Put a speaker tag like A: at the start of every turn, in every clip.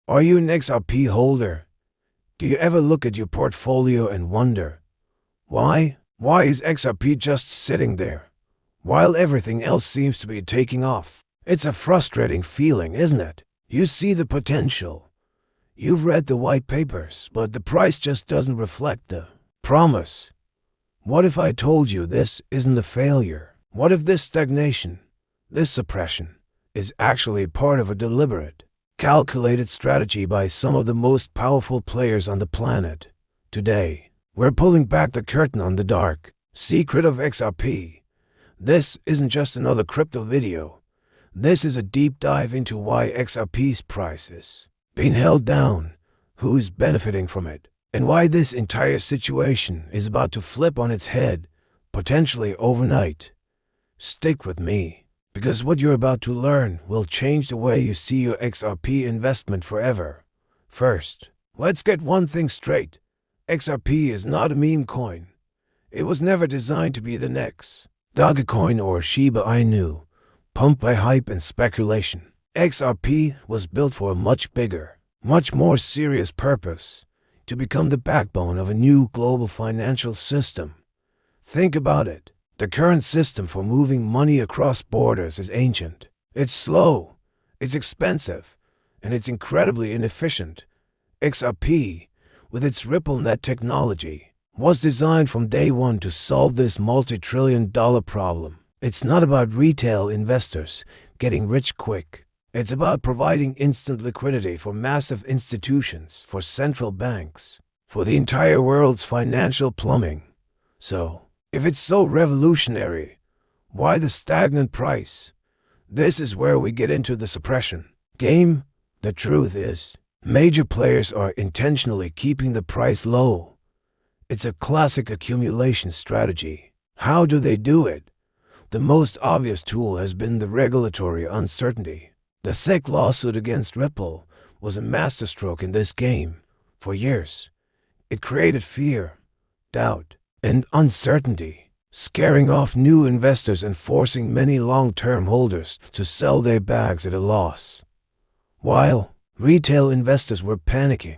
A: Are you an XRP holder? Do you ever look at your portfolio and wonder, why? Why is XRP just sitting there, while everything else seems to be taking off? It's a frustrating feeling, isn't it? You see the potential. You've read the white papers, but the price just doesn't reflect the promise. What if I told you this isn't a failure? What if this stagnation, this suppression, is actually part of a deliberate, calculated strategy by some of the most powerful players on the planet? Today, we're pulling back the curtain on the dark secret of XRP. This isn't just another crypto video. This is a deep dive into why XRP's price is being held down, who's benefiting from it, and why this entire situation is about to flip on its head, potentially overnight. Stick with me, because what you're about to learn will change the way you see your XRP investment forever. First, let's get one thing straight. XRP is not a meme coin. It was never designed to be the next Dogecoin or Shiba Inu, pumped by hype and speculation. XRP was built for a much bigger, much more serious purpose: to become the backbone of a new global financial system. Think about it. The current system for moving money across borders is ancient. It's slow, it's expensive, and it's incredibly inefficient. XRP, with its RippleNet technology, was designed from day one to solve this multi-trillion-dollar problem. It's not about retail investors getting rich quick. It's about providing instant liquidity for massive institutions, for central banks, for the entire world's financial plumbing. So, if it's so revolutionary, why the stagnant price? This is where we get into the suppression game. The truth is, major players are intentionally keeping the price low. It's a classic accumulation strategy. How do they do it? The most obvious tool has been the regulatory uncertainty. The SEC lawsuit against Ripple was a masterstroke in this game. For years, it created fear, doubt, and uncertainty, scaring off new investors and forcing many long-term holders to sell their bags at a loss. While retail investors were panicking,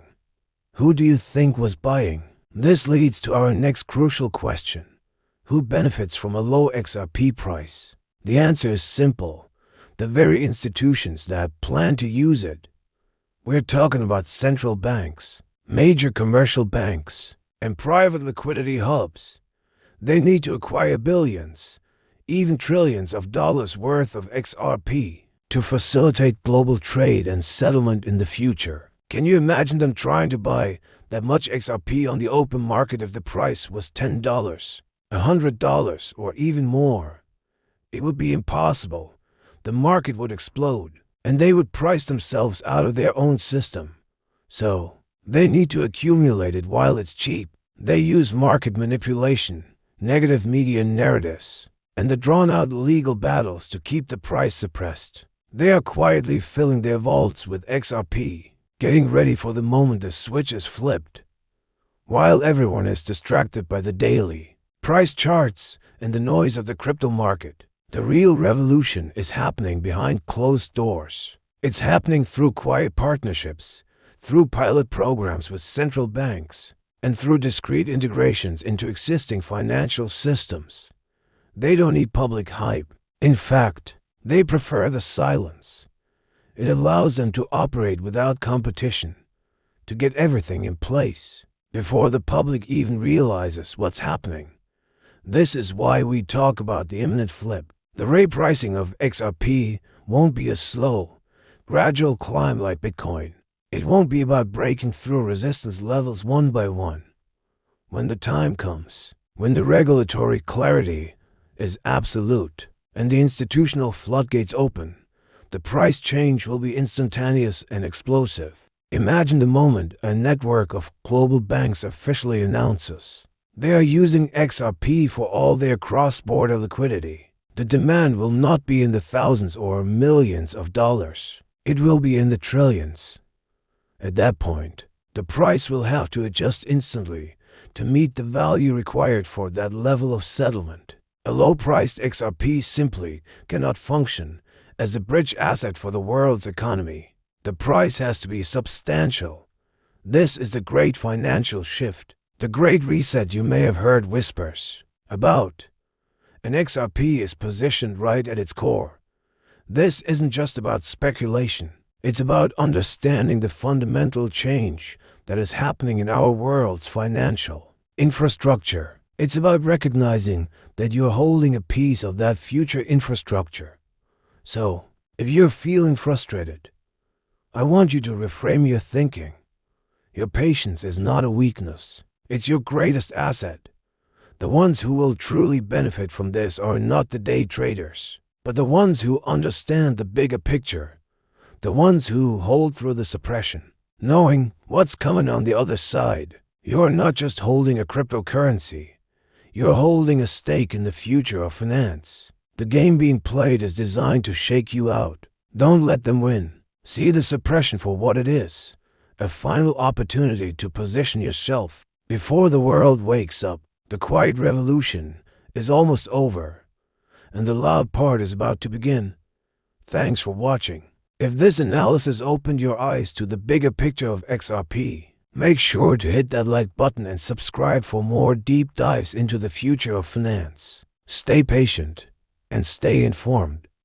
A: who do you think was buying? This leads to our next crucial question. Who benefits from a low XRP price? The answer is simple. The very institutions that plan to use it. We're talking about central banks, major commercial banks, and private liquidity hubs. They need to acquire billions, even trillions of dollars worth of XRP to facilitate global trade and settlement in the future. Can you imagine them trying to buy that much XRP on the open market if the price was $10, $100, or even more? It would be impossible. The market would explode, and they would price themselves out of their own system. So, they need to accumulate it while it's cheap. They use market manipulation, negative media narratives, and the drawn-out legal battles to keep the price suppressed. They are quietly filling their vaults with XRP, getting ready for the moment the switch is flipped. While everyone is distracted by the daily price charts and the noise of the crypto market, the real revolution is happening behind closed doors. It's happening through quiet partnerships, through pilot programs with central banks, and through discrete integrations into existing financial systems. They don't need public hype. In fact, they prefer the silence. It allows them to operate without competition, to get everything in place before the public even realizes what's happening. This is why we talk about the imminent flip. The repricing of XRP won't be a slow, gradual climb like Bitcoin. It won't be about breaking through resistance levels one by one. When the time comes, when the regulatory clarity is absolute and the institutional floodgates open, the price change will be instantaneous and explosive. Imagine the moment a network of global banks officially announces they are using XRP for all their cross-border liquidity. The demand will not be in the thousands or millions of dollars. It will be in the trillions. At that point, the price will have to adjust instantly to meet the value required for that level of settlement. A low-priced XRP simply cannot function as a bridge asset for the world's economy. The price has to be substantial. This is the great financial shift, the great reset you may have heard whispers about. And XRP is positioned right at its core. This isn't just about speculation. It's about understanding the fundamental change that is happening in our world's financial infrastructure. It's about recognizing that you're holding a piece of that future infrastructure. So, if you're feeling frustrated, I want you to reframe your thinking. Your patience is not a weakness. It's your greatest asset. The ones who will truly benefit from this are not the day traders, but the ones who understand the bigger picture. The ones who hold through the suppression, knowing what's coming on the other side. You're not just holding a cryptocurrency. You're holding a stake in the future of finance. The game being played is designed to shake you out. Don't let them win. See the suppression for what it is. A final opportunity to position yourself before the world wakes up. The quiet revolution is almost over, and the loud part is about to begin. Thanks for watching. If this analysis opened your eyes to the bigger picture of XRP, make sure to hit that like button and subscribe for more deep dives into the future of finance. Stay patient and stay informed.